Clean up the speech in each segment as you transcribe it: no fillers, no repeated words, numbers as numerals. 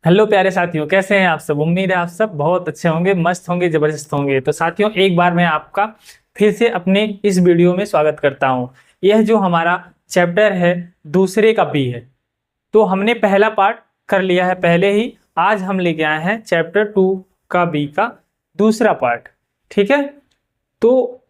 Hello प्यारे साथियों, कैसे हैं आप सब। उम्मीद है आप सब बहुत अच्छे होंगे, मस्त होंगे, जबरदस्त होंगे। तो साथियों, एक बार मैं आपका फिर से अपने इस वीडियो में स्वागत करता हूं। यह जो हमारा चैप्टर है दूसरे का बी है। तो हमने पहला पार्ट कर लिया है पहले ही। आज हम लेके आए हैं चैप्टर 2 का बी का दूसरा पार्ट। ठीक है, तो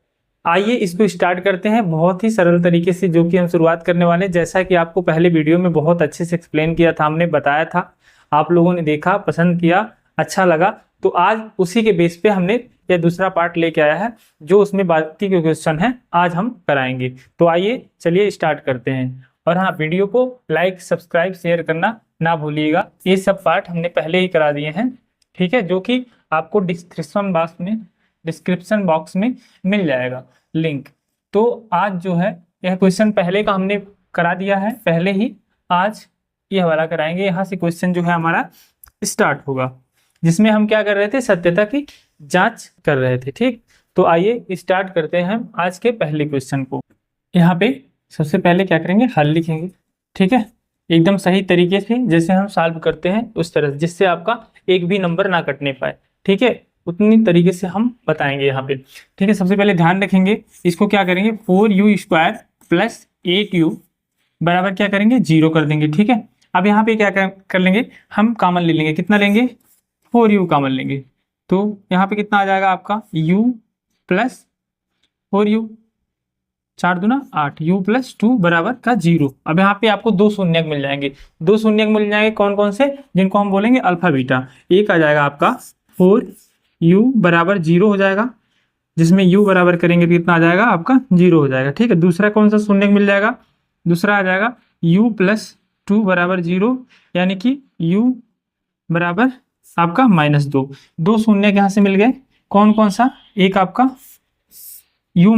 आइए इसको स्टार्ट करते हैं बहुत ही सरल तरीके से, जो कि हम शुरुआत करने वाले हैं। जैसा कि आपको पहले वीडियो में बहुत अच्छे से एक्सप्लेन किया था, हमने बताया था, आप लोगों ने देखा, पसंद किया, अच्छा लगा। तो आज उसी के बेस पे हमने यह दूसरा पार्ट लेके आया है, जो उसमें बाकी के क्वेश्चन हैं आज हम कराएंगे। तो आइए चलिए स्टार्ट करते हैं। और हाँ, वीडियो को लाइक, सब्सक्राइब, शेयर करना ना भूलिएगा। ये सब पार्ट हमने पहले ही करा दिए हैं, ठीक है, जो कि आपको डिस्क्रिप्शन बॉक्स में मिल जाएगा लिंक। तो आज जो है यह क्वेश्चन पहले का हमने करा दिया है पहले ही। आज ये वाला कराएंगे। यहाँ से क्वेश्चन जो है हमारा स्टार्ट होगा, जिसमें हम क्या कर रहे थे, सत्यता की जांच कर रहे थे। ठीक, तो आइए स्टार्ट करते हैं हम आज के पहले क्वेश्चन को। यहाँ पे सबसे पहले क्या करेंगे, हल लिखेंगे। ठीक है, एकदम सही तरीके से जैसे हम सॉल्व करते हैं उस तरह, जिससे आपका एक भी नंबर ना कटने पाए। ठीक है, उतनी तरीके से हम बताएंगे यहाँ पे। ठीक है, सबसे पहले ध्यान रखेंगे, इसको क्या करेंगे, 4u² प्लस 8u बराबर क्या करेंगे, 0 कर देंगे। ठीक है, अब यहाँ पे क्या कर लेंगे, हम कॉमन ले लेंगे। कितना लेंगे, 4u कॉमन लेंगे। तो यहाँ पे कितना आ जाएगा आपका, u प्लस 4u, 4 दूना 8, u प्लस 2 बराबर का 0। अब यहाँ पे आपको दो शून्यक मिल जाएंगे। दो शून्यक मिल जाएंगे कौन कौन से, जिनको हम बोलेंगे अल्फा बीटा। एक आ जाएगा आपका 4u बराबर 0 हो जाएगा, जिसमें u बराबर करेंगे तो कितना आ जाएगा आपका, 0 हो जाएगा। ठीक है, दूसरा कौन सा शून्यक मिल जाएगा, दूसरा आ जाएगा u प्लस 2 बराबर 0, यानी कि u बराबर आपका -2। दो शून्यक यहाँ से मिल गए, कौन कौन सा, एक आपका u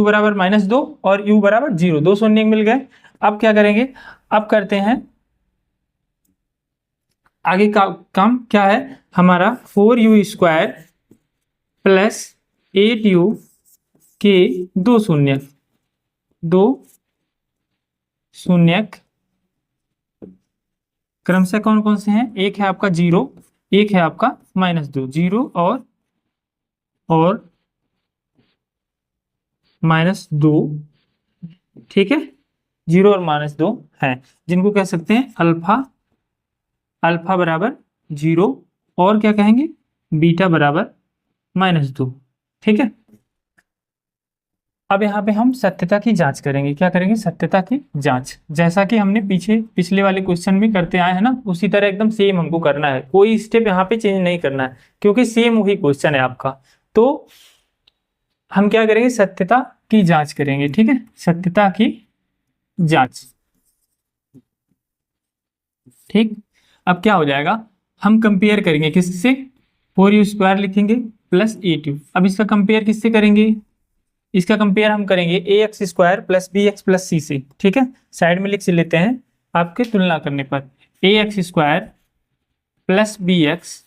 बराबर -2 और u बराबर 0, दो शून्यक मिल गए। अब क्या करेंगे, अब करते हैं आगे का काम। क्या है हमारा, 4u² प्लस 8u के दो शून्यक क्रमशः कौन कौन से हैं, एक है आपका 0, एक है आपका -2। 0 और -2। ठीक है, 0 और -2 है, जिनको कह सकते हैं अल्फा बराबर 0, और क्या कहेंगे, बीटा बराबर -2। ठीक है, अब यहाँ पे हम सत्यता की जांच करेंगे। क्या करेंगे, सत्यता की जांच। जैसा कि हमने पिछले वाले क्वेश्चन में करते आए हैं ना, उसी तरह एकदम सेम हमको करना है। कोई स्टेप यहाँ पे चेंज नहीं करना है, क्योंकि सेम वही क्वेश्चन है आपका। तो हम क्या करेंगे, सत्यता की जांच करेंगे। ठीक है, सत्यता की जांच। ठीक, अब क्या हो जाएगा, हम कंपेयर करेंगे किससे, 4u² लिखेंगे प्लस 8u। अब इसका कंपेयर किससे करेंगे, इसका कंपेयर हम करेंगे ax² plus bx plus c से। ठीक है, साइड में लिख लेते हैं, आपके तुलना करने पर ax² plus bx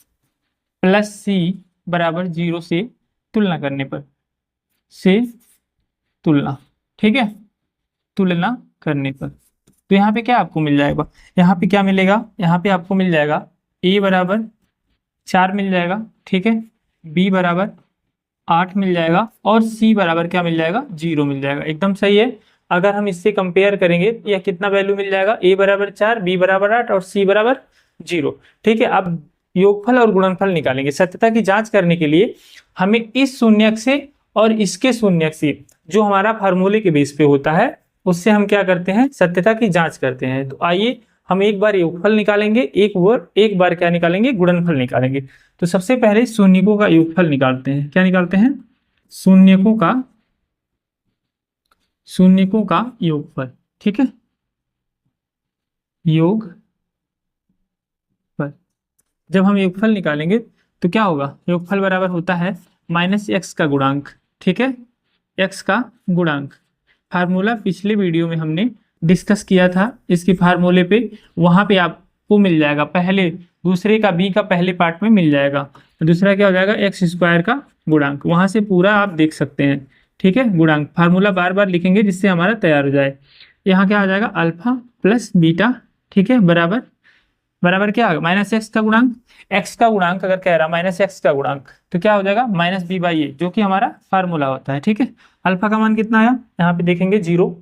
plus c बराबर 0 से तुलना करने पर, से तुलना। ठीक है, तुलना करने पर तो यहाँ पे क्या आपको मिल जाएगा, यहाँ पे क्या मिलेगा, यहाँ पे आपको मिल जाएगा a बराबर 4 मिल जाएगा। ठीक है, b बराबर 8 मिल जाएगा, और c बराबर क्या मिल जाएगा, 0 मिल जाएगा। एकदम सही है। अगर हम इससे कंपेयर करेंगे, यह कितना वैल्यू मिल जाएगा, a बराबर 4, b बराबर 8 और c बराबर 0। ठीक है, अब योगफल और गुणनफल निकालेंगे। सत्यता की जांच करने के लिए हमें इस शून्यक से और इसके शून्यक से, जो हमारा फार्मूले के बेस पे होता है, उससे हम क्या करते हैं, सत्यता की जांच करते हैं। तो आइए हम एक बार योगफल निकालेंगे, एक बार क्या निकालेंगे, गुणनफल निकालेंगे। तो सबसे पहले शून्यकों का योगफल निकालते हैं। क्या निकालते हैं, शून्यकों का योगफल। ठीक है, योगफल। जब हम योगफल निकालेंगे तो क्या होगा, योगफल बराबर होता है -x का गुणांक। ठीक है, x का गुणांक। फार्मूला पिछले वीडियो में हमने डिस्कस किया था इसके फार्मूले पे, वहां पे आपको मिल जाएगा। पहले दूसरे का बी का पहले पार्ट में मिल जाएगा। दूसरा क्या हो जाएगा, x² का गुणांक, वहां से पूरा आप देख सकते हैं। ठीक है, गुणांक फार्मूला बार बार लिखेंगे जिससे हमारा तैयार हो जाए। यहाँ क्या आ जाएगा, अल्फा प्लस बीटा। ठीक है, बराबर बराबर क्या होगा, माइनस एक्स का गुणांक, एक्स का गुणांक अगर कह रहा माइनस एक्स का गुणांक तो क्या हो जाएगा, माइनस बी बाई ए, जो कि हमारा फार्मूला होता है। ठीक है, अल्फा का मान कितना आया, यहाँ पे देखेंगे 0,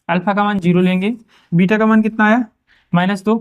अल्फा का मान 0 लेंगे, बीटा का मान कितना आया -2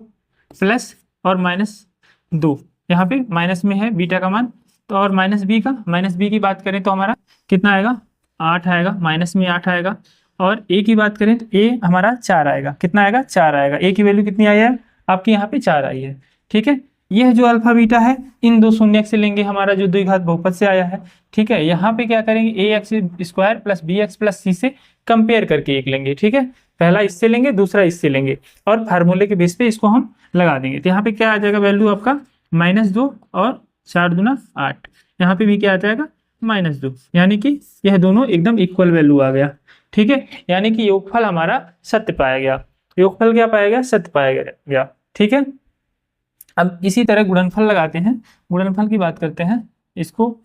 प्लस और -2, यहाँ पे माइनस में है बीटा का मान, तो और माइनस बी की बात करें तो हमारा कितना आएगा, 8 आएगा, माइनस में 8 आएगा, और ए की बात करें तो ए हमारा 4 आएगा, कितना आएगा 4 आएगा, ए की वैल्यू कितनी आई है आपकी यहाँ पे 4 आई है। ठीक है, यह जो अल्फा बीटा है इन दो शून्य से लेंगे, हमारा जो द्विघात बहुपद से आया है। ठीक है, यहाँ पे क्या करेंगे, A x square plus B x plus C से कंपेयर करके एक लेंगे। ठीक है, पहला इससे लेंगे, दूसरा इससे लेंगे, और फार्मूले के बेस पे इसको हम लगा देंगे। तो यहाँ पे क्या आ जाएगा वैल्यू आपका -2 और 4 दूना 8, यहाँ पे भी क्या आ जाएगा -2, यानी कि यह दोनों एकदम इक्वल वैल्यू आ गया। ठीक है, यानी कि योगफल हमारा सत्य पाया गया, योगफल क्या पाया गया, सत्य पाया गया। ठीक है, अब इसी तरह गुणनफल लगाते हैं, गुणनफल की बात करते हैं इसको।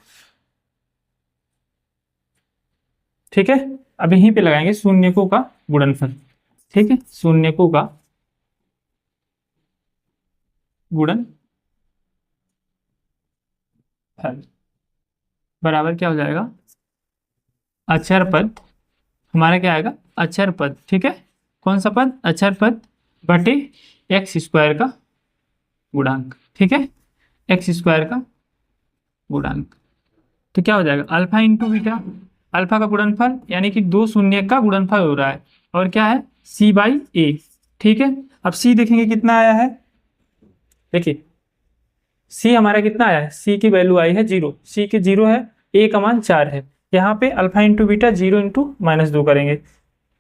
ठीक है, अब यहीं पे लगाएंगे शून्यकों का गुणनफल। ठीक है, शून्यकों का गुणनफल बराबर क्या हो जाएगा, अचर पद, हमारा क्या आएगा अचर पद। ठीक है, कौन सा पद, अचर पद बटे एक्स स्क्वायर का गुणांक। ठीक है, एक्स स्क्वायर का गुणांक, तो क्या हो जाएगा अल्फा इंटू बीटा, अल्फा का गुणनफल यानी कि दो शून्य का गुणनफल हो रहा है, और क्या है सी बाई ए। ठीक है, अब सी देखेंगे कितना आया है, देखिए सी हमारा कितना आया है, सी की वैल्यू आई है 0, सी के 0 है, ए का मान 4 है, यहाँ पे अल्फा इंटू बीटा 0 इंटू -2 करेंगे।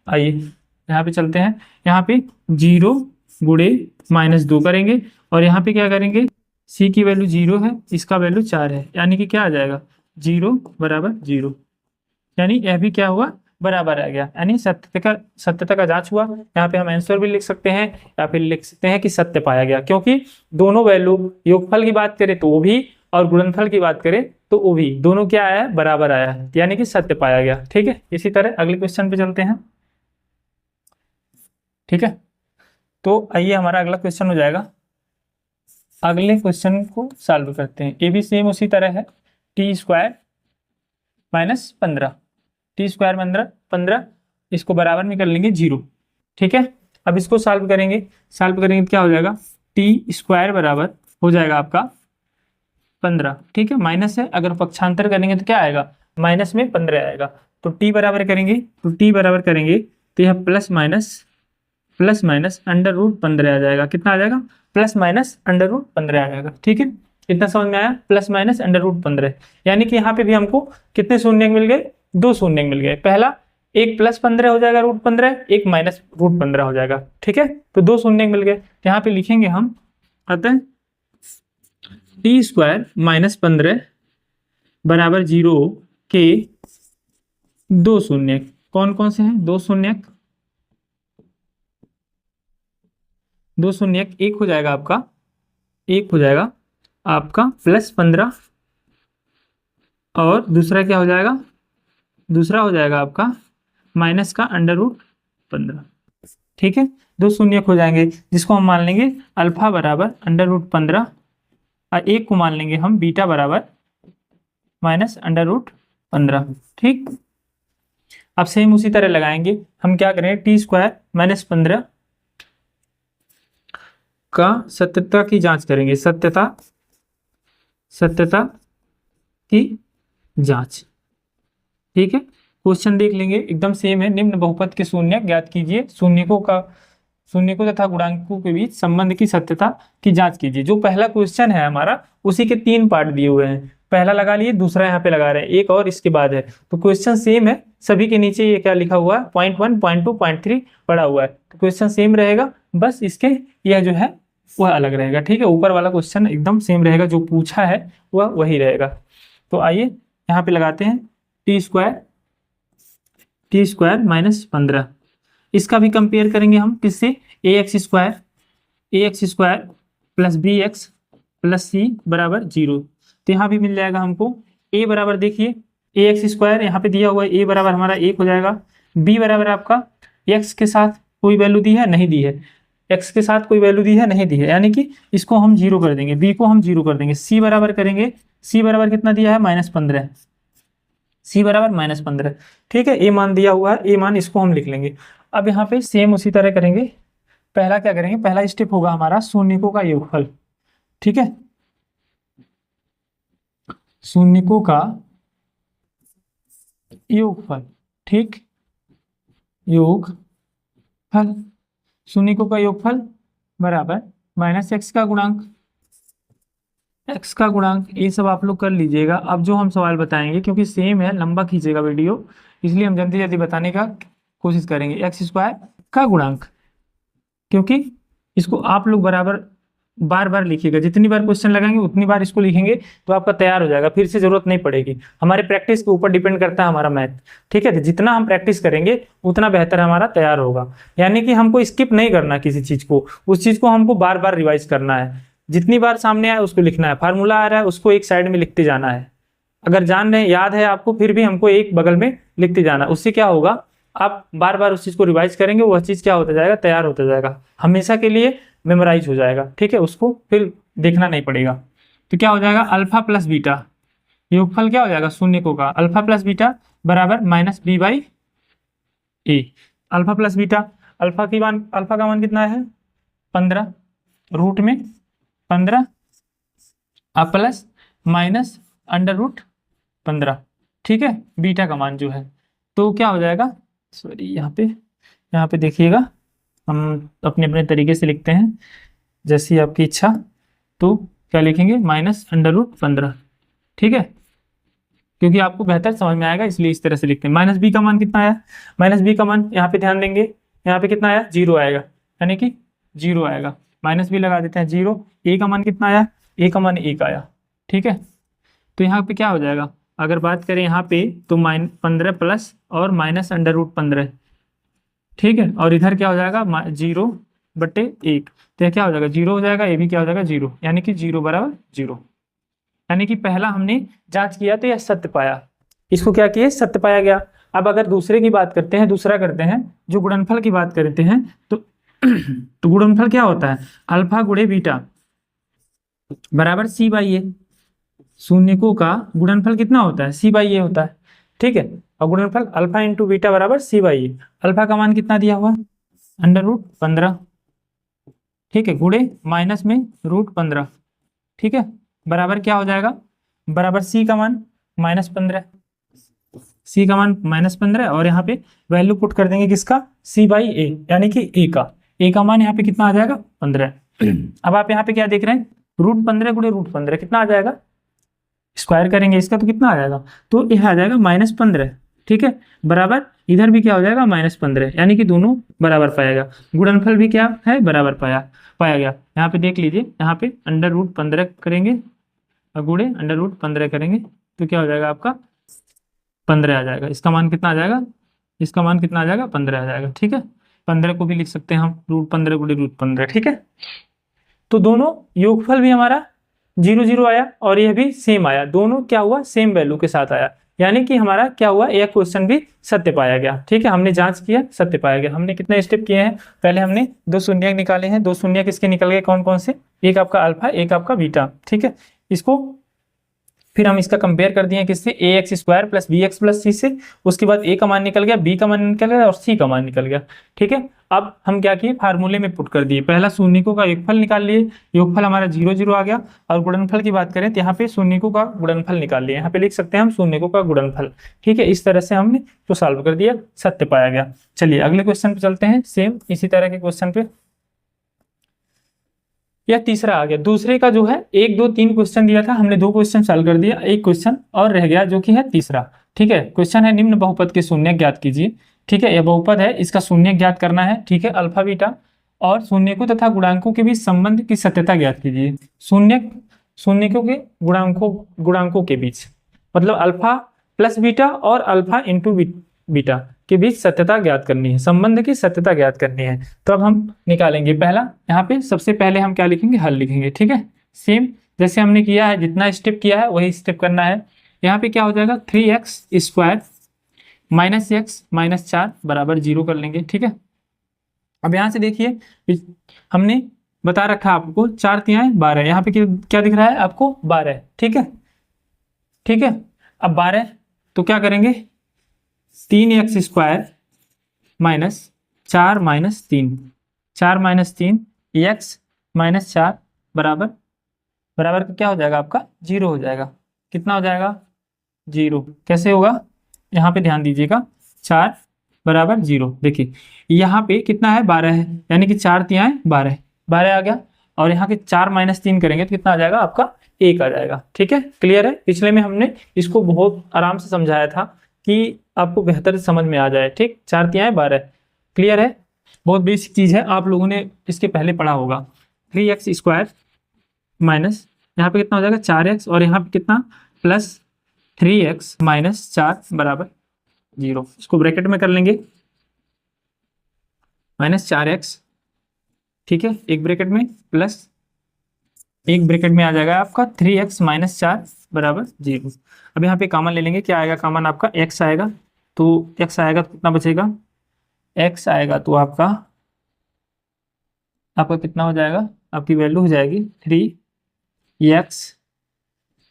आइए यहाँ पे चलते हैं, यहाँ पे 0 गुणे -2 करेंगे, और यहाँ पे क्या करेंगे, सी की वैल्यू 0 है, इसका वैल्यू 4 है, यानी कि क्या आ जाएगा 0 बराबर 0, यानी यह भी क्या हुआ बराबर आ गया, यानी सत्यता का जांच हुआ। यहाँ पे हम आंसर भी लिख सकते हैं, या फिर लिख सकते हैं कि सत्य पाया गया, क्योंकि दोनों वैल्यू, योगफल की बात करें तो वो भी और गुणनफल की बात करें तो वो भी, दोनों क्या आया है बराबर आया है, यानी कि सत्य पाया गया। ठीक है, इसी तरह अगले क्वेश्चन पे चलते हैं। ठीक है, तो आइए हमारा अगला क्वेश्चन हो जाएगा, अगले क्वेश्चन को सॉल्व करते हैं। ये भी सेम उसी तरह है, टी स्क्वायर -15, टी स्क्वायर 15, इसको बराबर में कर लेंगे 0। ठीक है, अब इसको सॉल्व करेंगे तो क्या हो जाएगा, टी स्क्वायर बराबर हो जाएगा आपका 15। ठीक है, माइनस है, अगर पक्षांतर करेंगे तो क्या आएगा, माइनस में 15 आएगा, तो टी बराबर करेंगे तो यह प्लस माइनस √15 आ जाएगा, कितना आ जाएगा प्लस माइनस √15 आ जाएगा। ठीक है, इतना समझ में आया, प्लस माइनस √15, यानी कि यहाँ पे भी हमको कितने शून्य मिल गए, 2 शून्य मिल गए, पहला एक +15 हो जाएगा √15, एक -√15 हो जाएगा। ठीक है, तो 2 शून्य मिल गए, यहाँ पे लिखेंगे हम, अतः टी स्क्वायर -15 बराबर 0 के 2 शून्य, कौन कौन से हैं 2 शून्य, 2 शून्य, एक हो जाएगा आपका +15, और दूसरा क्या हो जाएगा, दूसरा हो जाएगा आपका माइनस का √15। ठीक है, 2 शून्य हो जाएंगे, जिसको हम मान लेंगे अल्फा बराबर √15, और एक को मान लेंगे हम बीटा बराबर -√15। ठीक, अब सेम उसी तरह लगाएंगे, हम क्या करेंगे, टी स्क्वायर -15 का सत्यता की जांच करेंगे, सत्यता की जांच। ठीक है, क्वेश्चन देख लेंगे, एकदम सेम है, निम्न बहुपद के शून्य ज्ञात कीजिए, शून्यकों तथा गुणांकों के बीच संबंध की सत्यता की जांच कीजिए। जो पहला क्वेश्चन है हमारा, उसी के 3 पार्ट दिए हुए हैं, पहला लगा लिए, दूसरा यहाँ पे लगा रहे हैं, एक और इसके बाद है, तो क्वेश्चन सेम है, सभी के नीचे ये क्या लिखा हुआ है, पॉइंट 1, पॉइंट 2, पॉइंट 3 पड़ा हुआ है, तो क्वेश्चन सेम रहेगा, बस इसके यह जो है वह अलग रहेगा। ठीक है, ऊपर वाला क्वेश्चन एकदम सेम रहेगा, जो पूछा है वह वही रहेगा। तो आइए यहाँ पे लगाते हैं टी स्क्वायर -15, इसका भी कंपेयर करेंगे हम किससे, ax square plus bx plus c बराबर 0, तो यहाँ भी मिल जाएगा हमको a बराबर, देखिए ax स्क्वायर यहाँ पे दिया हुआ है, a बराबर हमारा 1 हो जाएगा, b बराबर आपका x के साथ कोई वैल्यू दी है, नहीं दी है, एक्स के साथ कोई वैल्यू दी है, नहीं दी है, यानी कि इसको हम 0 कर देंगे, बी को हम 0 कर देंगे, सी बराबर करेंगे, सी बराबर कितना दिया है -15, सी बराबर -15। ठीक है, ए मान दिया हुआ है, ए मान इसको हम लिख लेंगे। अब यहाँ पे सेम उसी तरह करेंगे। पहला क्या करेंगे, पहला स्टेप होगा हमारा शून्यकों का योगफल। ठीक है, शून्यकों का योगफल। ठीक, योगफल, शून्यकों का योगफल बराबर -x का गुणांक, x का गुणांक, ये सब आप लोग कर लीजिएगा। अब जो हम सवाल बताएंगे, क्योंकि सेम है, लंबा खींचेगा वीडियो, इसलिए हम जल्दी जल्दी बताने का कोशिश करेंगे। x² का गुणांक, क्योंकि इसको आप लोग बराबर बार बार लिखिएगा, जितनी बार क्वेश्चन लगाएंगे उतनी बार इसको लिखेंगे तो आपका तैयार हो जाएगा, फिर से जरूरत नहीं पड़ेगी। हमारे प्रैक्टिस के ऊपर डिपेंड करता है हमारा मैथ। ठीक है, तो जितना हम प्रैक्टिस करेंगे उतना बेहतर हमारा तैयार होगा। यानी कि हमको स्किप नहीं करना किसी चीज को, उस चीज को हमको बार बार रिवाइज करना है, जितनी बार सामने आए उसको लिखना है, फार्मूला आ रहा है उसको एक साइड में लिखते जाना है। अगर जान रहे याद है आपको, फिर भी हमको एक बगल में लिखते जाना, उससे क्या होगा, आप बार बार उस चीज को रिवाइज करेंगे, वह चीज क्या होता जाएगा, तैयार होता जाएगा, हमेशा के लिए मेमोराइज हो जाएगा। ठीक है, उसको फिर देखना नहीं पड़ेगा। तो क्या हो जाएगा, अल्फा प्लस बीटा, योगफल क्या हो जाएगा शून्यकों का, अल्फा प्लस बीटा बराबर -b/a। Alpha plus beta, alpha का मान कितना है 15, रूट में 15 अब प्लस माइनस √15। ठीक है, बीटा का मान जो है, तो क्या हो जाएगा, सॉरी यहाँ पे देखिएगा, हम अपने अपने तरीके से लिखते हैं, जैसी आपकी इच्छा। तो क्या लिखेंगे, -√15। ठीक है, क्योंकि आपको बेहतर समझ में आएगा इसलिए इस तरह से लिखते हैं। -b का मान कितना आया, -b का मान यहाँ पे ध्यान देंगे, यहाँ पे कितना आया, 0 आएगा, यानी कि 0 आएगा, -b लगा देते हैं 0। a का मान कितना आया, a का मान 1 आया। ठीक है, तो यहाँ पे क्या हो जाएगा, अगर बात करें यहाँ पे तो -15 प्लस और -√15। ठीक है, और इधर क्या हो जाएगा 0/1, तो यह क्या हो जाएगा 0 हो जाएगा, ये भी क्या हो जाएगा 0, यानी कि 0 बराबर 0। यानी कि पहला हमने जांच किया तो यह सत्य पाया, इसको क्या किए, सत्य पाया गया। अब अगर दूसरे की बात करते हैं, दूसरा करते हैं, जो गुणनफल की बात करते हैं, तो गुणनफल क्या होता है, अल्फा गुणे बीटा बराबर c/a। शून्यकों का गुणनफल कितना होता है, c/a होता है। ठीक है, और गुणनफल अल्फा इंटू बीटा बराबर c/a। अल्फा का मान कितना दिया हुआ, √15। ठीक है, गुणे माइनस में √15। ठीक है, बराबर क्या हो जाएगा, बराबर c का मान -15, c का मान -15, और यहाँ पे वैल्यू पुट कर देंगे किसका, c/a, यानी कि a का मान यहाँ पे कितना आ जाएगा 15। अब आप यहाँ पे क्या देख रहे हैं, √15 गुणे √15 कितना आ जाएगा, स्क्वायर करेंगे इसका तो कितना आ जाएगा, तो यह आ जाएगा -15। ठीक है, बराबर इधर भी क्या हो जाएगा -15, यानी कि दोनों बराबर पाएगा, गुणनफल भी क्या है, बराबर पाया गया। यहाँ पे देख लीजिए, यहाँ पे √15 करेंगे और गुणे √15 करेंगे तो क्या हो जाएगा, आपका 15 आ जाएगा। इसका मान कितना आ जाएगा, इसका मान कितना आ जाएगा, 15 आ जाएगा। ठीक है, 15 को भी लिख सकते हैं हम, √15 गुणे √15। ठीक है, तो दोनों योगफल भी हमारा 0 आया और यह भी सेम आया, दोनों क्या हुआ, सेम वैल्यू के साथ आया, यानी कि हमारा क्या हुआ, यह क्वेश्चन भी सत्य पाया गया। ठीक है, हमने जांच किया, सत्य पाया गया। हमने कितने स्टेप किए हैं, पहले हमने 2 शून्य निकाले हैं, 2 शून्य किसके निकल गए, कौन कौन से, एक आपका अल्फा, एक आपका बीटा। ठीक है, इसको फिर हम इसका कंपेयर कर दिए किससे, ax² + bx + c से। उसके बाद a का मान निकल गया, b का मान निकल गया और c का मान निकल गया। ठीक है, अब हम क्या किए, फार्मूले में पुट कर दिए, पहला शून्यकों का योगफल निकाल लिए, योगफल हमारा 0 आ गया, और गुणनफल की बात करें तो यहाँ पे शून्यकों का गुणनफल निकाल लिए, यहाँ पे लिख सकते हैं हम शून्यकों का गुणनफल। ठीक है, इस तरह से हमने तो सॉल्व कर दिया, सत्य पाया गया। चलिए अगले क्वेश्चन पे चलते हैं, सेम इसी तरह के क्वेश्चन पे। यह तीसरा आ गया, दूसरे का जो है 1 2 3 क्वेश्चन दिया था, हमने 2 क्वेश्चन सॉल्व कर दिया, एक क्वेश्चन और रह गया जो कि है तीसरा। ठीक है, क्वेश्चन है निम्न बहुपद के शून्य ज्ञात कीजिए। ठीक है, यह बहुपद है, इसका शून्य ज्ञात करना है। ठीक है, अल्फा बीटा और शून्यकों तथा गुणांकों के बीच संबंध की सत्यता ज्ञात कीजिए। शून्यकों के गुणांकों के बीच, मतलब अल्फा प्लस बीटा और अल्फा इंटू बीटा के बीच सत्यता ज्ञात करनी है, संबंध की सत्यता ज्ञात करनी है। तो अब हम निकालेंगे, पहला यहाँ पे सबसे पहले हम क्या लिखेंगे, हल लिखेंगे। ठीक है, सेम जैसे हमने किया है, जितना स्टेप किया है वही स्टेप करना है। यहाँ पे क्या हो जाएगा, 3x² - x - 4 बराबर 0 कर लेंगे। ठीक है, अब यहाँ से देखिए हमने बता रखा आपको 4 तिहाई 12, यहाँ पे क्या दिख रहा है आपको 12, ठीक है, ठीक है। अब 12 तो क्या करेंगे 3x² minus 4 minus 3, 4 minus 3 x minus 4 बराबर बराबर का क्या हो जाएगा आपका 0 हो जाएगा। कितना हो जाएगा 0। कैसे होगा यहाँ पे ध्यान दीजिएगा, 4 बराबर 0। देखिए यहाँ पे कितना है 12 है, यानी कि 4 तिहाई 12, 12 आ गया। और यहाँ के 4 माइनस 3 करेंगे तो कितना आ जाएगा आपका 1 आ जाएगा। ठीक है, क्लियर है। पिछले में हमने इसको बहुत आराम से समझाया था कि आपको बेहतर से समझ में आ जाए। ठीक, 4 तिहाई 12, क्लियर है। बहुत बेसिक चीज़ है, आप लोगों ने इसके पहले पढ़ा होगा। 3x² माइनस यहाँ पे कितना हो जाएगा 4x, और यहाँ पे कितना प्लस 3x माइनस 4 बराबर 0। इसको ब्रैकेट में कर लेंगे, माइनस 4x, ठीक है, एक ब्रैकेट में प्लस एक ब्रैकेट में आ जाएगा आपका 3x माइनस 4 बराबर 0। अब यहाँ पे कॉमन ले लेंगे, क्या आएगा कॉमन आपका x आएगा, तो x आएगा तो कितना बचेगा, x आएगा तो आपका कितना हो जाएगा, आपकी वैल्यू हो जाएगी 3x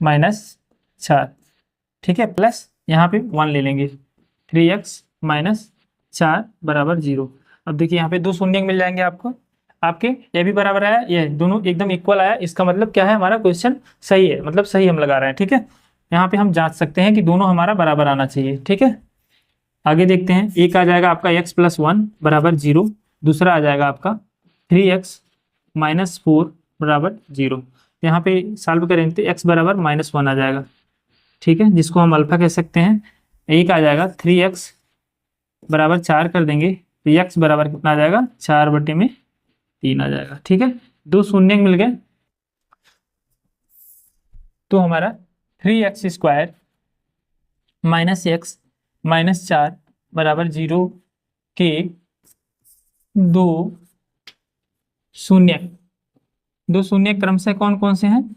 माइनस 4, ठीक है, प्लस यहाँ पे 1 ले लेंगे, 3x माइनस 4 बराबर 0। अब देखिए यहाँ पे 2 शून्य मिल जाएंगे आपको, आपके ये भी बराबर आया, ये दोनों एकदम इक्वल आया। इसका मतलब क्या है, हमारा क्वेश्चन सही है, मतलब सही हम लगा रहे हैं। ठीक है, यहाँ पे हम जांच सकते हैं कि दोनों हमारा बराबर आना चाहिए। ठीक है, आगे देखते हैं। एक आ जाएगा आपका x + 1 बराबर 0, दूसरा आ जाएगा आपका 3x माइनस 4 बराबर 0। यहाँ पे सॉल्व करेंगे तो x बराबर -1 आ जाएगा, ठीक है, जिसको हम अल्फा कह सकते हैं। एक आ जाएगा 3x बराबर 4 कर देंगे तो x बराबर कितना आ जाएगा 4/3 आ जाएगा। ठीक है, 2 शून्य मिल गए, तो हमारा 3x² माइनस x माइनस 4 बराबर 0 के 2 शून्य, 2 शून्य क्रम से कौन कौन से हैं,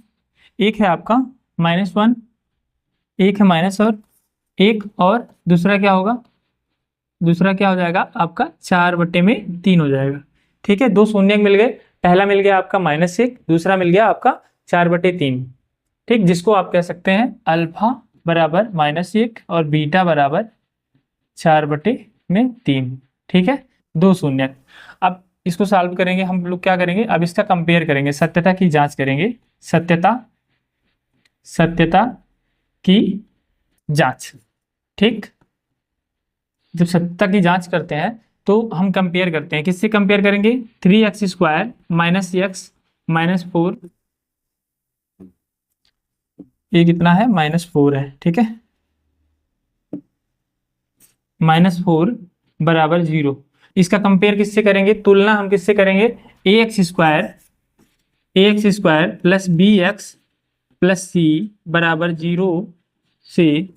एक है आपका -1, एक है माइनस और एक, और दूसरा क्या होगा, दूसरा क्या हो जाएगा आपका 4/3 हो जाएगा। ठीक है, 2 शून्य मिल गए, पहला मिल गया आपका -1, दूसरा मिल गया आपका 4/3। ठीक, जिसको आप कह सकते हैं अल्फा बराबर -1 और बीटा बराबर 4/3। ठीक है, 2 शून्य। अब इसको सॉल्व करेंगे हम लोग, क्या करेंगे अब इसका कंपेयर करेंगे, सत्यता की जांच करेंगे, सत्यता की जांच। ठीक, जब सत्यता की जांच करते हैं तो हम कंपेयर करते हैं, किससे कंपेयर करेंगे, 3x² माइनस x माइनस 4, ये कितना है -4 है। ठीक है, -4 बराबर 0। इसका कंपेयर किससे करेंगे, तुलना हम किससे करेंगे, ax² plus bx plus c बराबर 0 से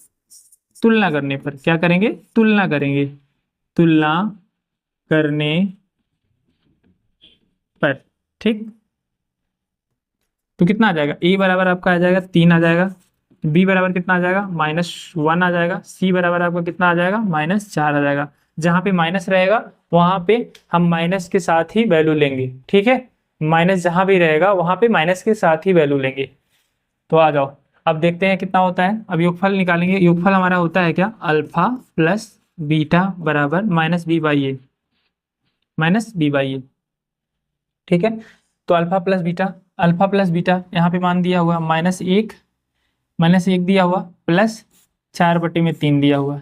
तुलना करने पर क्या करेंगे, तुलना करेंगे, तुलना करने पर। ठीक, तो कितना आ जाएगा, a बराबर आपका आ जाएगा 3 आ जाएगा, b बराबर कितना आ जाएगा -1 आ जाएगा, c बराबर आपका कितना आ जाएगा -4 आ जाएगा। जहाँ पे माइनस रहेगा वहाँ पे हम माइनस के साथ ही वैल्यू लेंगे। ठीक है, माइनस जहाँ भी रहेगा वहाँ पे माइनस के साथ ही वैल्यू लेंगे। तो आ जाओ, अब देखते हैं कितना होता है। अब योगफल निकालेंगे, योगफल हमारा होता है क्या, अल्फा प्लस बीटा बराबर -b/a, -b/a। ठीक है, तो अल्फा प्लस बीटा यहाँ पे मान दिया हुआ -1 दिया हुआ प्लस 4/3 दिया हुआ।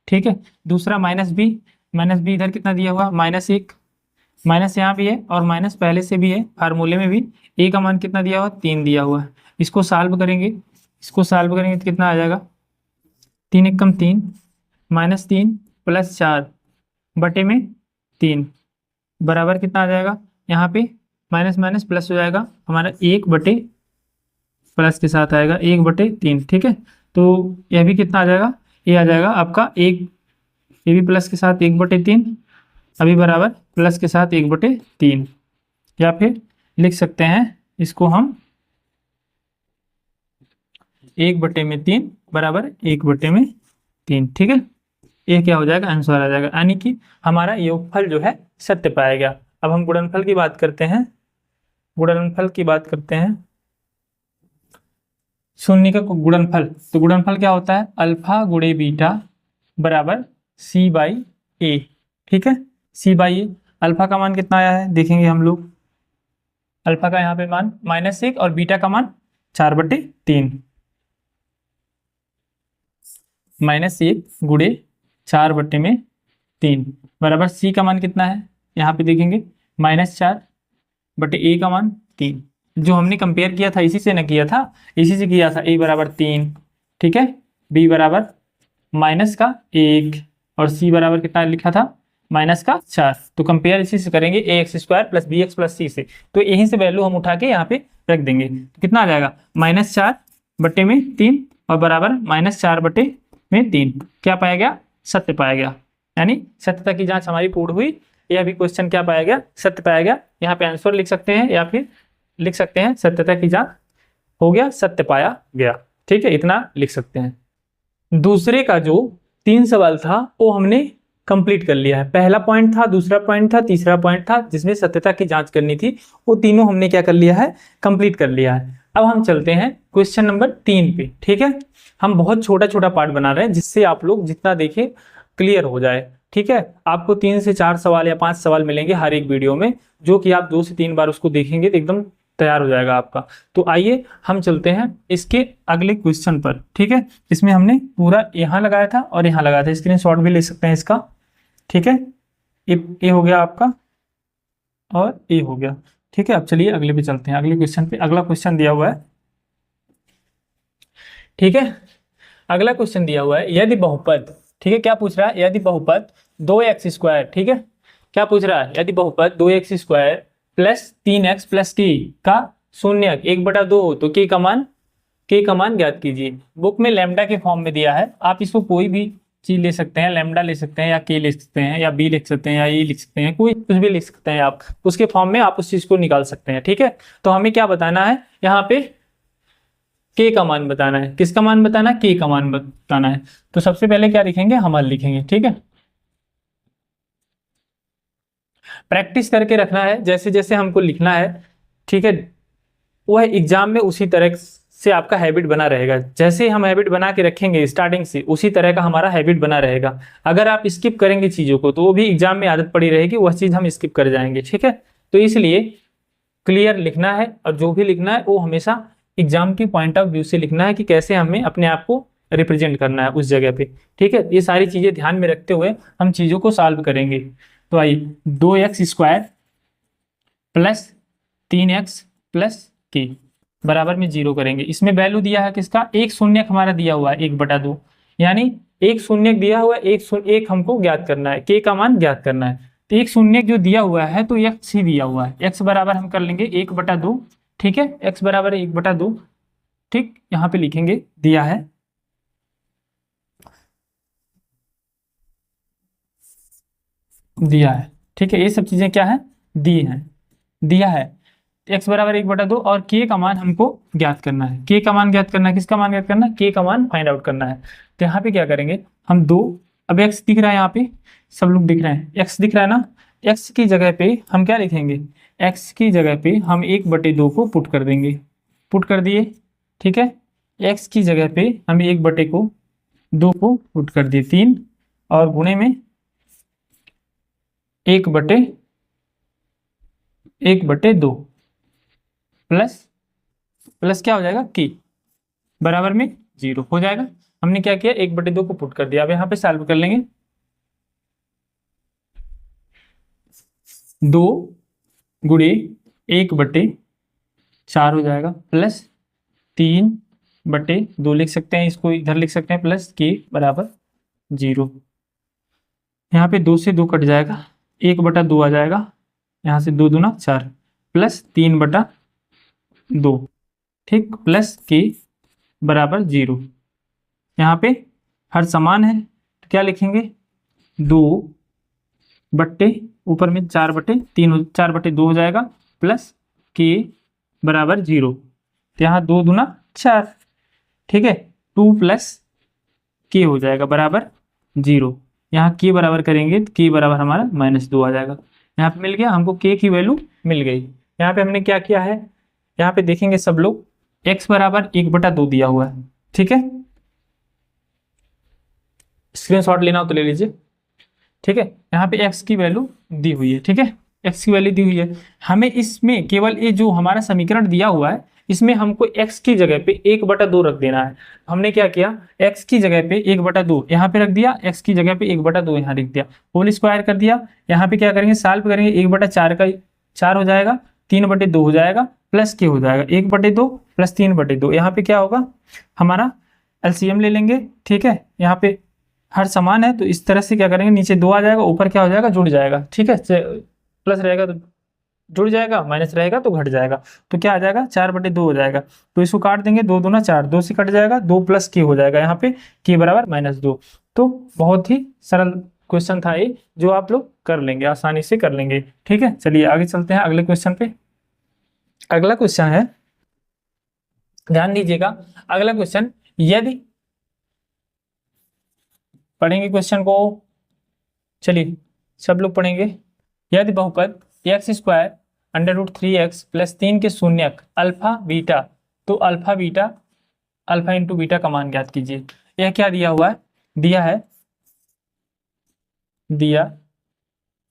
ठीक है, दूसरा -b इधर कितना दिया हुआ -1, माइनस यहाँ भी है और माइनस पहले से भी है, फार्मूले में भी a का मान कितना दिया हुआ 3 दिया हुआ है। इसको सॉल्व करेंगे, तो कितना आ जाएगा, 3 एकम 3 -3 प्लस 4/3 बराबर कितना आ जाएगा, यहाँ पे माइनस माइनस प्लस हो जाएगा हमारा 1/, प्लस के साथ आएगा 1/3। ठीक है, तो यह भी कितना आ जाएगा, ये आ जाएगा आपका 1, ये भी प्लस के साथ 1/3, अभी बराबर प्लस के साथ 1/3, या फिर लिख सकते हैं इसको हम 1/3 बराबर 1/3। ठीक है, ये क्या हो जाएगा, आंसर आ जाएगा, यानी कि हमारा योगफल जो है सत्य पाया गया। अब हम गुणनफल की बात करते हैं। गुणनफल की बात करते हैं, शून्य का गुणनफल। तो गुणनफल क्या होता है, अल्फा गुणे बीटा बराबर सी बाई ए। ठीक है, सी बाई ए। अल्फा का मान कितना आया है देखेंगे हम लोग। अल्फा का यहाँ पे मान -1 और बीटा का मान 4/3। -1 गुणे 4/3 बराबर सी का मान कितना है, यहाँ पे देखेंगे -4/a का मान 3। जो हमने कंपेयर किया था इसी से न किया था, इसी से किया था। a बराबर 3, ठीक है, b बराबर -1 और c बराबर कितना लिखा था, -4। तो कंपेयर इसी से करेंगे, ax² + bx + c से। तो यहीं से वैल्यू हम उठा के यहाँ पे रख देंगे। तो कितना आ जाएगा, -4/3 और बराबर -4/3। क्या पाया गया, सत्य पाया गया। यानी सत्यता की जांच हमारी पूर्ण हुई। यह भी क्वेश्चन क्या पाया गया, सत्य पाया गया। यहाँ पे आंसर लिख सकते हैं या फिर लिख सकते हैं सत्यता की जांच हो गया, सत्य पाया गया। ठीक है, इतना लिख सकते हैं। दूसरे का जो 3 सवाल था वो हमने कंप्लीट कर लिया है। पहला पॉइंट था, दूसरा पॉइंट था, तीसरा पॉइंट था, जिसमें सत्यता की जांच करनी थी, वो तीनों हमने क्या कर लिया है, कंप्लीट कर लिया है। अब हम चलते हैं क्वेश्चन नंबर 3 पे। ठीक है, हम बहुत छोटा छोटा पार्ट बना रहे हैं जिससे आप लोग जितना देखें क्लियर हो जाए। ठीक है, आपको 3 से 4 सवाल या 5 सवाल मिलेंगे हर एक वीडियो में, जो कि आप 2 से 3 बार उसको देखेंगे तो एकदम तैयार हो जाएगा आपका। तो आइए हम चलते हैं इसके अगले क्वेश्चन पर। ठीक है, इसमें हमने पूरा यहाँ लगाया था और यहाँ लगाया था, स्क्रीनशॉट भी ले सकते हैं इसका। ठीक है, ये हो गया आपका और ये हो गया। ठीक है, अब चलिए अगले पे चलते हैं, अगले क्वेश्चन पे। अगला क्वेश्चन दिया हुआ है, ठीक है, अगला क्वेश्चन दिया हुआ है, यदि बहुपद, ठीक है, क्या पूछ रहा है, यदि बहुपद 2x², ठीक है, क्या पूछ रहा है, यदि बहुपद 2x² + 3x + k का शून्यक 1/2 हो तो k का मान ज्ञात कीजिए। बुक में लैम्डा के फॉर्म में दिया है, आप इसको कोई भी चीज ले सकते हैं, लैम्डा ले सकते हैं या k ले सकते हैं या b लिख सकते हैं या e लिख सकते हैं, कोई कुछ भी लिख सकते हैं आप, उसके फॉर्म में आप उस चीज को निकाल सकते हैं। ठीक है, तो हमें क्या बताना है, यहाँ पे k का मान बताना है। किसका मान बताना है, k का मान बताना है। तो सबसे पहले क्या लिखेंगे, हमाल लिखेंगे। ठीक है, प्रैक्टिस करके रखना है, जैसे जैसे हमको लिखना है, ठीक है, वह एग्जाम में उसी तरह से आपका हैबिट बना रहेगा। जैसे हम हैबिट बना के रखेंगे स्टार्टिंग से, उसी तरह का हमारा हैबिट बना रहेगा। अगर आप स्किप करेंगे चीज़ों को तो वो भी एग्जाम में आदत पड़ी रहेगी, वह चीज़ हम स्किप कर जाएंगे। ठीक है, तो इसलिए क्लियर लिखना है और जो भी लिखना है वो हमेशा एग्जाम की पॉइंट ऑफ व्यू से लिखना है कि कैसे हमें अपने आप को रिप्रेजेंट करना है उस जगह पे। ठीक है, ये सारी चीज़ें ध्यान में रखते हुए हम चीज़ों को सॉल्व करेंगे। तो आइए, 2x² + 3x + k बराबर में 0 करेंगे। इसमें वैल्यू दिया है किसका, एक शून्यक हमारा दिया हुआ है 1/2, यानी एक शून्यक दिया हुआ है, एक हमको ज्ञात करना है, k का मान ज्ञात करना है। तो एक शून्यक जो दिया हुआ है तो x ही दिया हुआ है, x बराबर हम कर लेंगे 1/2। ठीक है, x बराबर 1/2। ठीक, यहाँ पे लिखेंगे दिया है, दिया है। ठीक है, ये सब चीजें क्या है, दी हैं, दिया है। x बराबर 1/2 और k का मान हमको ज्ञात करना है। k का मान ज्ञात करना है, किसका मान ज्ञात करना है, k का मान फाइंड आउट करना है। तो यहाँ पे क्या करेंगे हम, 2, अब x दिख रहा है, यहाँ पे सब लोग दिख रहे हैं, x दिख रहा है ना, x की जगह पे हम क्या लिखेंगे, x की जगह पे हम 1/2 को पुट कर देंगे, पुट कर दिए। ठीक है, x की जगह पे हम 1/2 को पुट कर दिए, 3 और गुणे में 1/2 प्लस क्या हो जाएगा, k बराबर में 0 हो जाएगा। हमने क्या किया, 1/2 को पुट कर दिया। अब यहाँ पे सॉल्व कर लेंगे, 2 गुणे 1/4 हो जाएगा, प्लस 3/2 लिख सकते हैं, इसको इधर लिख सकते हैं, प्लस k बराबर 0। यहाँ पे 2 से 2 कट जाएगा, 1/2 आ जाएगा, यहाँ से 2 दूना 4 प्लस 3/2, ठीक, प्लस k बराबर 0। यहाँ पे हर समान है तो क्या लिखेंगे, 2 बट्टे ऊपर में 4/3, 4/2 हो जाएगा, प्लस k बराबर 0। तो यहाँ 2 दूना 4, ठीक है, 2 + k हो जाएगा बराबर 0। यहाँ के बराबर करेंगे तो के बराबर हमारा -2 आ जाएगा। यहाँ पे मिल गया हमको, के की वैल्यू मिल गई। यहाँ पे हमने क्या किया है, यहाँ पे देखेंगे सब लोग, x बराबर 1/2 दिया हुआ है, ठीक है। स्क्रीनशॉट लेना हो तो ले लीजिए, ठीक है। यहाँ पे x की वैल्यू दी हुई है, ठीक है, x की वैल्यू दी हुई है। हमें इसमें केवल ये जो हमारा समीकरण दिया हुआ है, इसमें हमको x की जगह पे 1/2 रख देना है। हमने क्या किया, x की जगह पे 1/2 यहाँ पे रख दिया, x की जगह पे 1/2 यहाँ लिख दिया, होल स्क्वायर कर दिया। यहाँ पे क्या करेंगे, सॉल्व करेंगे, 1/4 का 4 हो जाएगा, 3/2 हो जाएगा, प्लस के हो जाएगा, 1/2 प्लस 3/2। यहाँ पे क्या होगा, हमारा एलसीएम ले लेंगे, ठीक है। यहाँ पे हर समान है तो इस तरह से क्या करेंगे, नीचे 2 आ जाएगा, ऊपर क्या हो जाएगा, जुड़ जाएगा, ठीक है। प्लस रहेगा तो जुड़ जाएगा, माइनस रहेगा तो घट जाएगा, तो क्या आ जाएगा, 4/2 हो जाएगा। तो इसको काट देंगे, 2 दूना 4, 2 से कट जाएगा, 2 प्लस के हो जाएगा, यहाँ पे के बराबर -2। तो बहुत ही सरल क्वेश्चन था ये, जो आप लोग कर लेंगे, आसानी से कर लेंगे, ठीक है। चलिए आगे चलते हैं अगले क्वेश्चन पे। अगला क्वेश्चन है, ध्यान दीजिएगा, अगला क्वेश्चन, यदि पढ़ेंगे क्वेश्चन को, चलिए सब लोग पढ़ेंगे। यदि बहुपद x² √3x + 3 के शून्यक अल्फा बीटा, तो alpha beta, alpha into beta का मान ज्ञात कीजिए। यह क्या दिया हुआ है, दिया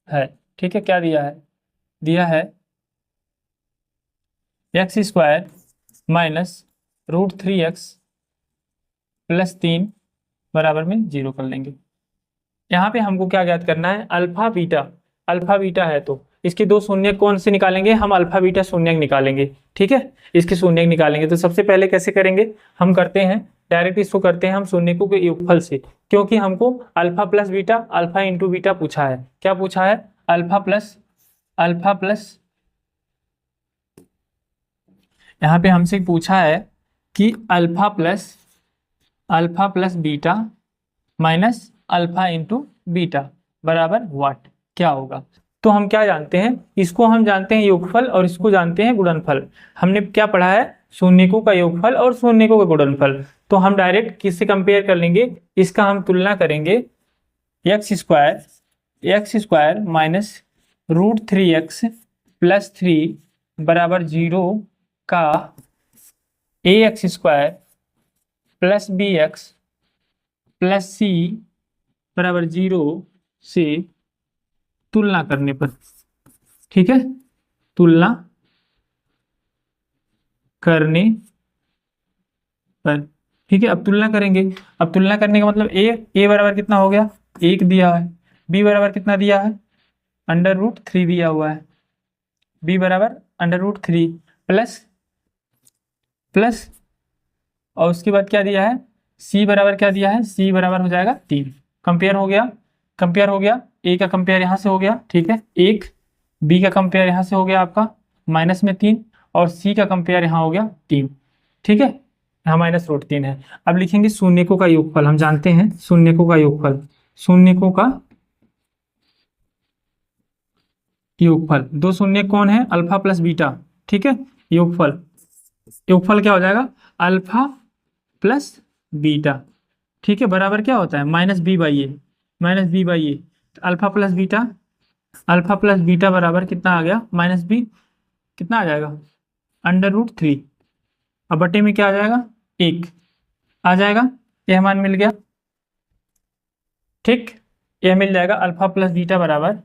है, ठीक है, क्या दिया है, दिया है x² - √3x + 3 बराबर में 0 कर लेंगे। यहाँ पे हमको क्या ज्ञात करना है, अल्फा बीटा, अल्फा बीटा है तो इसके 2 शून्य कौन से निकालेंगे, हम अल्फा बीटा शून्य निकालेंगे, ठीक है, इसके शून्य निकालेंगे। तो सबसे पहले कैसे करेंगे, हम करते हैं डायरेक्ट, इसको करते हैं हम शून्यकों के योगफल से, क्योंकि हमको alpha plus beta, alpha into beta पूछा है। क्या पूछा है, अल्फा प्लस, यहाँ पे हमसे पूछा है कि alpha plus beta minus alpha into beta बराबर व्हाट, क्या होगा। तो हम क्या जानते हैं, इसको हम जानते हैं योगफल और इसको जानते हैं गुणनफल। हमने क्या पढ़ा है, शून्यकों का योगफल और शून्यकों का गुणनफल। तो हम डायरेक्ट किससे कंपेयर कर लेंगे, इसका हम तुलना करेंगे, x² - √3x + 3 बराबर 0 का ax² + bx + c बराबर 0 से तुलना करने पर, ठीक है, तुलना करने पर, ठीक है। अब तुलना करेंगे, अब तुलना करने का मतलब a बराबर कितना हो गया, 1 दिया है, b बराबर कितना दिया है, √3 दिया हुआ है, b बराबर √3 प्लस और उसके बाद क्या दिया है, c बराबर क्या दिया है, c बराबर हो जाएगा 3। कंपेयर हो गया, a का कंपेयर यहाँ से हो गया, ठीक है, 1, b का कंपेयर यहाँ से हो गया आपका -3 और c का कंपेयर यहाँ हो गया 3, ठीक है, यहाँ -√3 है। अब लिखेंगे शून्यकों का योगफल, हम जानते हैं शून्यकों का योगफल, शून्यकों का योगफल, 2 शून्य कौन है, अल्फा प्लस बीटा, ठीक है, योगफल क्या हो जाएगा, अल्फा प्लस बीटा, ठीक है, बराबर क्या होता है, -b/a, तो अल्फा प्लस बीटा बराबर कितना आ गया, -b, कितना आ जाएगा, √3, अब बटे में क्या आ जाएगा, 1 आ जाएगा, यह मान मिल गया, ठीक, यह मिल जाएगा, अल्फा प्लस बीटा बराबर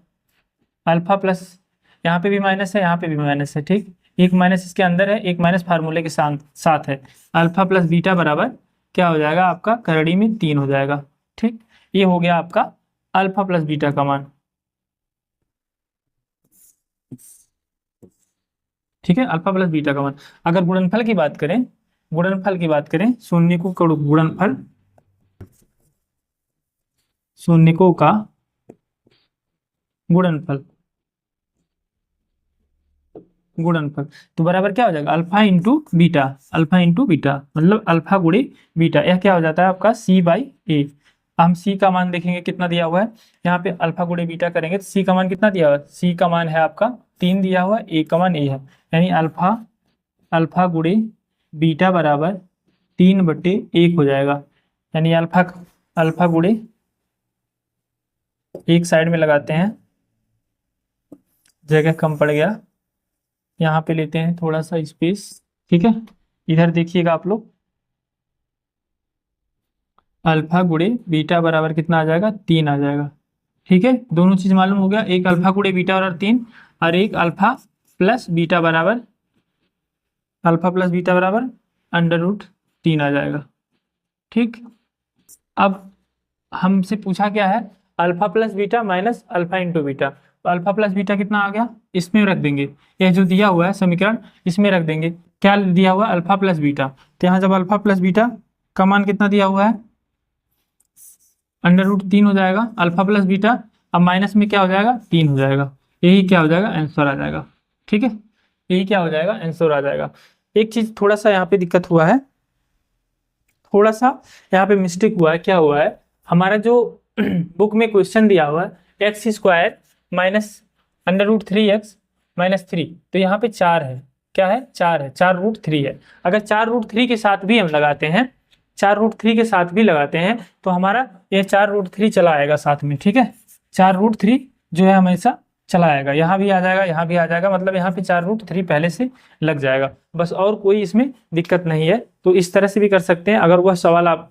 अल्फा प्लस, यहाँ पे भी माइनस है, यहाँ पे भी माइनस है, ठीक, एक माइनस इसके अंदर है, एक माइनस फार्मूले के साथ है, अल्फा प्लस बीटा बराबर क्या हो जाएगा, आपका करड़ी में 3 हो जाएगा, ठीक, ये हो गया आपका अल्फा प्लस बीटा का मान, ठीक है, अल्फा प्लस बीटा का मान। अगर गुणनफल की बात करें, शून्यकों का गुणनफल तो बराबर क्या हो जाएगा, अल्फा इंटू बीटा, मतलब अल्फा गुणे बीटा, यह क्या हो जाता है आपका c/a। हम c का मान देखेंगे कितना दिया हुआ है, यहाँ पे अल्फा गुणे बीटा करेंगे तो c का मान कितना दिया हुआ है, c का मान है आपका 3 दिया हुआ है, a का मान a है, यानी अल्फा गुणे बीटा बराबर 3/1 हो जाएगा, यानी अल्फा गुणे एक साइड में लगाते हैं, जगह कम पड़ गया, यहाँ पे लेते हैं थोड़ा सा स्पेस। ठीक है, इधर देखिएगा आप लोग, अल्फा गुणे बीटा बराबर कितना आ जाएगा, 3 आ जाएगा। ठीक है, दोनों चीज मालूम हो गया, एक अल्फा गुणे बीटा बराबर 3 और एक अल्फा प्लस बीटा बराबर √3 आ जाएगा। ठीक, अब हमसे पूछा क्या है, alpha plus beta minus alpha into beta. तो अल्फा प्लस बीटा कितना आ गया, इसमें रख देंगे, यह जो दिया हुआ है समीकरण इसमें रख देंगे। क्या दिया हुआ है, अल्फा प्लस बीटा, तो यहाँ जब अल्फा प्लस बीटा का मान कितना दिया हुआ है, √3 हो जाएगा अल्फा प्लस बीटा, अब माइनस में क्या हो जाएगा, 3 हो जाएगा। यही क्या हो जाएगा, आंसर आ जाएगा। ठीक है, यही क्या हो जाएगा, आंसर आ जाएगा। एक चीज थोड़ा सा यहाँ पे दिक्कत हुआ है, थोड़ा सा यहाँ पे मिस्टेक हुआ है। क्या हुआ है, हमारा जो बुक में क्वेश्चन दिया हुआ है x² माइनस √3x-3, तो यहाँ पे 4 है। क्या है, 4 है, 4√3 है। अगर 4√3 के साथ भी हम लगाते हैं, 4√3 के साथ भी लगाते हैं तो हमारा ये 4√3 चला आएगा साथ में। ठीक है, 4√3 जो है हमेशा चला आएगा, यहाँ भी आ जाएगा, यहाँ भी आ जाएगा, मतलब यहाँ पे 4√3 पहले से लग जाएगा बस, और कोई इसमें दिक्कत नहीं है। तो इस तरह से भी कर सकते हैं, अगर वह सवाल आप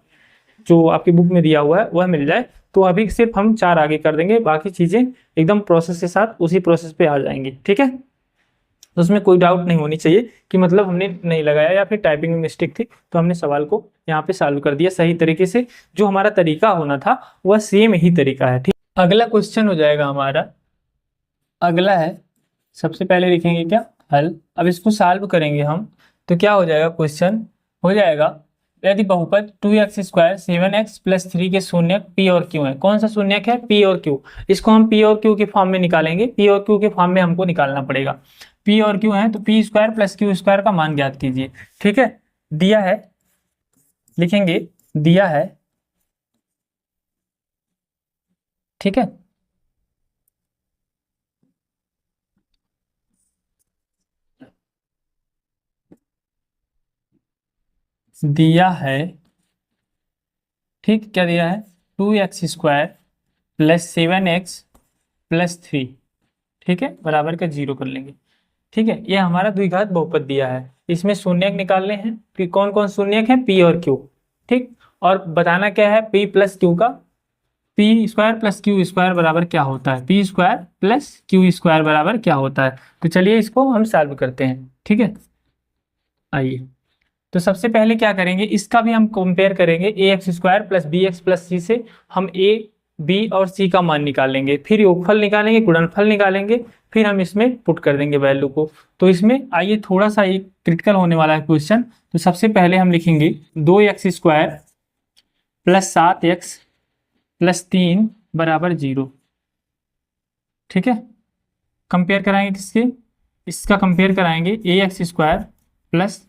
जो आपकी बुक में दिया हुआ है वह मिल जाए तो अभी सिर्फ हम 4 आगे कर देंगे, बाकी चीज़ें एकदम प्रोसेस के साथ उसी प्रोसेस पे आ जाएंगी। ठीक है, तो उसमें कोई डाउट नहीं होनी चाहिए कि मतलब हमने नहीं लगाया या फिर टाइपिंग में मिस्टेक थी, तो हमने सवाल को यहाँ पे सॉल्व कर दिया सही तरीके से। जो हमारा तरीका होना था वह सेम ही तरीका है। ठीक, अगला क्वेश्चन हो जाएगा हमारा, अगला है, सबसे पहले लिखेंगे क्या, हल। अब इसको सॉल्व करेंगे हम, तो क्या हो जाएगा, क्वेश्चन हो जाएगा, यदि बहुपद 2x² 7x + 3 के शून्यक p और q है। कौन सा शून्यक है, p और q। इसको हम p और q के फॉर्म में निकालेंगे, p और q के फॉर्म में हमको निकालना पड़ेगा। p और q है तो p² + q² का मान ज्ञात कीजिए। ठीक है, दिया है, लिखेंगे दिया है। ठीक है, दिया है, ठीक, क्या दिया है, 2x² + 7x + 3, ठीक है, बराबर का 0 कर लेंगे। ठीक है, ये हमारा द्विघात बहुपद दिया है, इसमें शून्यक निकालने हैं कि कौन कौन शून्यक है, p और q। ठीक, और बताना क्या है, p + q का, p² + q² बराबर क्या होता है, p² + q² बराबर क्या होता है। तो चलिए इसको हम सॉल्व करते हैं। ठीक है, आइए, तो सबसे पहले क्या करेंगे, इसका भी हम कंपेयर करेंगे, ax² + bx + c से हम a, b और c का मान निकालेंगे, फिर योगफल निकालेंगे, गुणनफल निकालेंगे, फिर हम इसमें पुट कर देंगे वैल्यू को। तो इसमें आइए थोड़ा सा एक क्रिटिकल होने वाला है क्वेश्चन। तो सबसे पहले हम लिखेंगे 2x² + 7x + 3 बराबर 0। ठीक है, कंपेयर कराएंगे किसके, इसका कंपेयर कराएंगे ax² +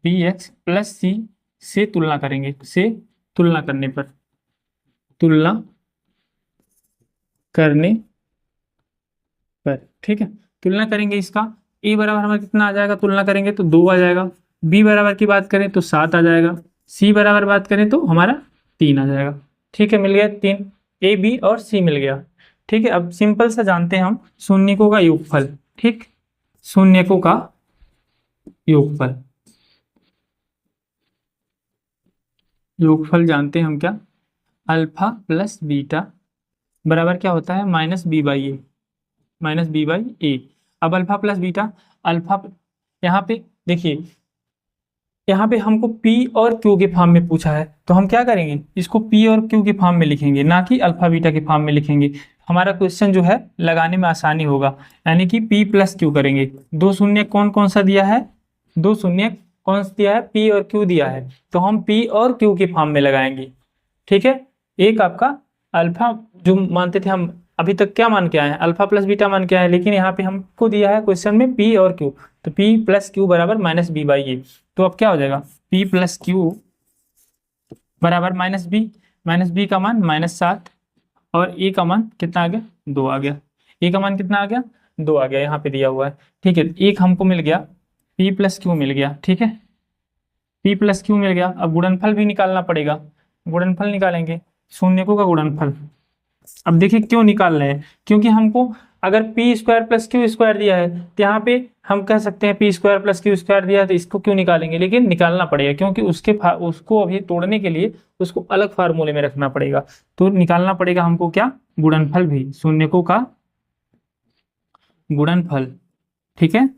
bx + c से तुलना करेंगे, से तुलना करने पर, तुलना करने पर, ठीक है, तुलना करेंगे इसका, a बराबर हमारा कितना आ जाएगा, तुलना करेंगे तो 2 आ जाएगा, b बराबर की बात करें तो 7 आ जाएगा, c बराबर बात करें तो हमारा 3 आ जाएगा। ठीक है, मिल गया 3, a b और c मिल गया। ठीक है, अब सिंपल सा जानते हैं हम शून्यकों का योगफल। ठीक, शून्यकों का योगफल, योगफल जानते हैं हम क्या, अल्फा प्लस बीटा बराबर क्या होता है, -b/a, -b/a। अब अल्फा प्लस बीटा, अल्फा, यहाँ पे देखिए, यहाँ पे हमको p और q के फॉर्म में पूछा है, तो हम क्या करेंगे, इसको p और q के फॉर्म में लिखेंगे, ना कि अल्फा बीटा के फॉर्म में लिखेंगे। हमारा क्वेश्चन जो है लगाने में आसानी होगा, यानी कि p + q करेंगे। दो शून्य कौन कौन सा दिया है, दो शून्य कौन सा दिया है, p और q दिया है, तो हम p और q के फॉर्म में लगाएंगे। ठीक है, एक आपका अल्फा जो मानते थे हम अभी तक, क्या मान के आए हैं, अल्फा प्लस बीटा मान के आए हैं, लेकिन यहाँ पे हमको दिया है क्वेश्चन में p और q, तो p + q बराबर -b/a। तो अब क्या हो जाएगा, p + q बराबर -b का मान -7 और a का मान कितना आ गया, 2 आ गया। a का मान कितना आ गया, 2 आ गया, यहाँ पे दिया हुआ है। ठीक है, एक हमको मिल गया, p + q मिल गया। ठीक है, p + q मिल गया। अब गुणनफल भी निकालना पड़ेगा, गुणनफल निकालेंगे, शून्यकों का गुणनफल, अब देखिए क्यों निकाल रहे हैं, क्योंकि हमको अगर P square plus Q square दिया है तो यहाँ पे हम कह सकते हैं P square plus Q square दिया है तो इसको क्यों निकालेंगे, लेकिन निकालना पड़ेगा क्योंकि उसको अभी तोड़ने के लिए उसको अलग फार्मूले में रखना पड़ेगा। तो निकालना पड़ेगा हमको क्या, गुणनफल भी, शून्यकों का गुणनफल। ठीक है,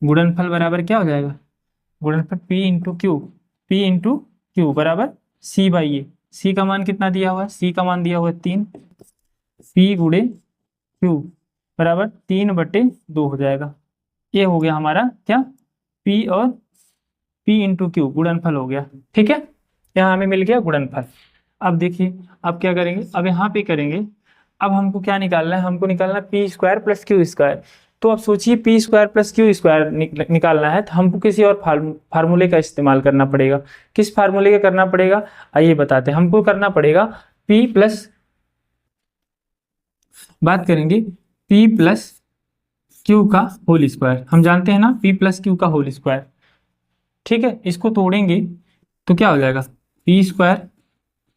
गुणनफल बराबर क्या हो जाएगा, गुणनफल P into Q, P into Q बराबर C बाई ए। C का मान कितना दिया हुआ है, C का मान दिया हुआ है 3, P गुणे क्यू बराबर 3/2 हो जाएगा। ये हो गया हमारा क्या, P और P इंटू क्यू गुणनफल हो गया। ठीक है, यहाँ हमें मिल गया गुणनफल। अब देखिए अब क्या करेंगे, अब यहाँ पे करेंगे, अब हमको क्या निकालना है, हमको निकालना है P square plus Q square. तो अब सोचिए P square plus Q square निकालना है तो हमको किसी और फार्मूले का इस्तेमाल करना पड़ेगा। किस फार्मूले का करना पड़ेगा, आइए बताते हैं। हमको करना पड़ेगा पी प्लस, बात करेंगे पी प्लस क्यू का होल स्क्वायर। हम जानते हैं ना पी प्लस क्यू का होल स्क्वायर। ठीक है, इसको तोड़ेंगे तो क्या हो जाएगा, P square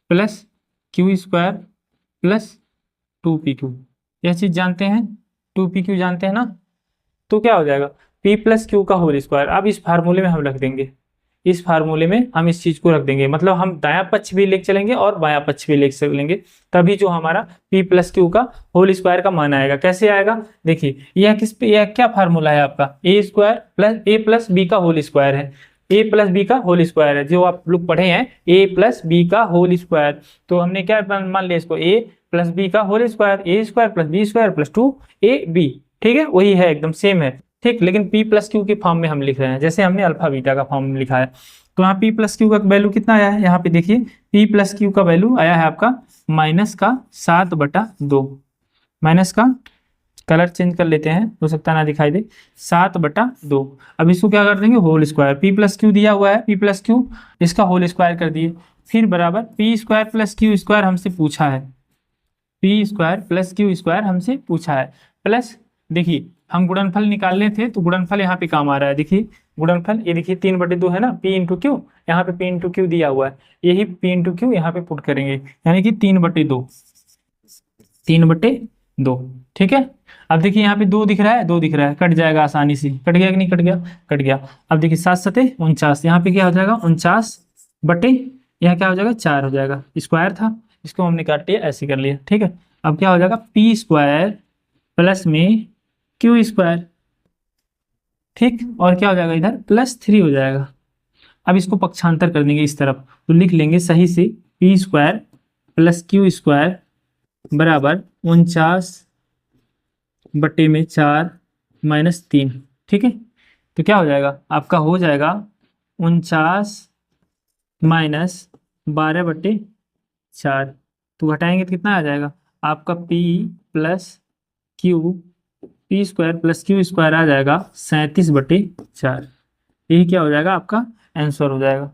plus Q square plus 2pq, यह चीज जानते हैं, 2pq जानते हैं ना। तो क्या हो जाएगा, p प्लस क्यू का होल स्क्वायर। अब इस फार्मूले में हम रख देंगे, इस फार्मूले में हम इस चीज को रख देंगे, मतलब हम दायां पक्ष भी लेके चलेंगे और बायां पक्ष भी लेके चलेंगे, तभी जो हमारा p प्लस क्यू का होल स्क्वायर का मान आएगा। कैसे आएगा, देखिए यह क्या फार्मूला है आपका, A square plus A plus B का होल स्क्वायर है, ए प्लस बी का होल स्क्वायर है, जो आप लोग पढ़े हैं ए प्लस बी का होल स्क्वायर। तो हमने क्या मान लिया इसको, ए प्लस बी का whole square, A square plus B square plus 2ab। ठीक है, वही है, एकदम सेम है। ठीक, लेकिन p प्लस क्यू के फॉर्म में हम लिख रहे हैं, जैसे हमने अल्फा बीटा का फॉर्म में लिखा है। तो यहाँ p प्लस क्यू का वैल्यू कितना आया है, यहाँ पे देखिए p प्लस क्यू का वैल्यू आया है आपका -7/2, माइनस का कलर चेंज कर लेते हैं, हो सकता है ना दिखाई दे, 7/2। अब इसको क्या कर देंगे, whole square, p plus Q दिया हुआ है, p प्लस क्यू इसका होल स्क्वायर कर दिए, फिर बराबर p square plus Q square हमसे पूछा है, p square plus Q square हमसे पूछा है, प्लस देखिए हम गुणनफल निकालने थे तो गुणनफल यहाँ पे काम आ रहा है। देखिए गुणनफल, ये देखिए 3/2 है ना, p इंटू क्यू, यहाँ पे p इंटू क्यू दिया हुआ है, यही p इंटू क्यू यहाँ पे पुट करेंगे, यानी कि 3/2, 3/2। ठीक है, अब देखिए यहाँ पे 2 दिख रहा है, 2 दिख रहा है, कट जाएगा आसानी से, कट गया कि नहीं कट गया, कट गया। अब देखिए 7 7 49, यहाँ पे क्या हो जाएगा 49 बटे, यहाँ क्या हो जाएगा 4 हो जाएगा, स्क्वायर था इसको हमने काट लिया, ऐसे कर लिया। ठीक है, अब क्या हो जाएगा पी स्क्वायर प्लस में क्यू स्क्वायर, ठीक, और क्या हो जाएगा इधर +3 हो जाएगा। अब इसको पक्षांतर कर देंगे इस तरफ, तो लिख लेंगे सही से P square plus Q square बराबर 49/4 -3। ठीक है, तो क्या हो जाएगा आपका, हो जाएगा 49 -12/4, तो घटाएंगे तो कितना आ जाएगा आपका p plus q, p square plus Q square आ जाएगा 37/4। यही क्या हो जाएगा आपका आंसर हो जाएगा,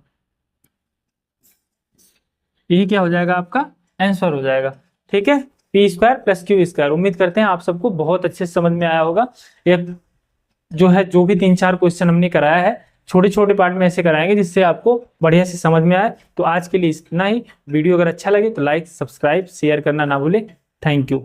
यही क्या हो जाएगा आपका आंसर हो जाएगा। ठीक है, P square plus Q square. उम्मीद करते हैं आप सबको बहुत अच्छे से समझ में आया होगा। एक जो है, जो भी 3-4 क्वेश्चन हमने कराया है, छोटे छोटे पार्ट में ऐसे कराएंगे जिससे आपको बढ़िया से समझ में आए। तो आज के लिए इतना ही। वीडियो अगर अच्छा लगे तो लाइक, सब्सक्राइब, शेयर करना ना भूले। Thank you.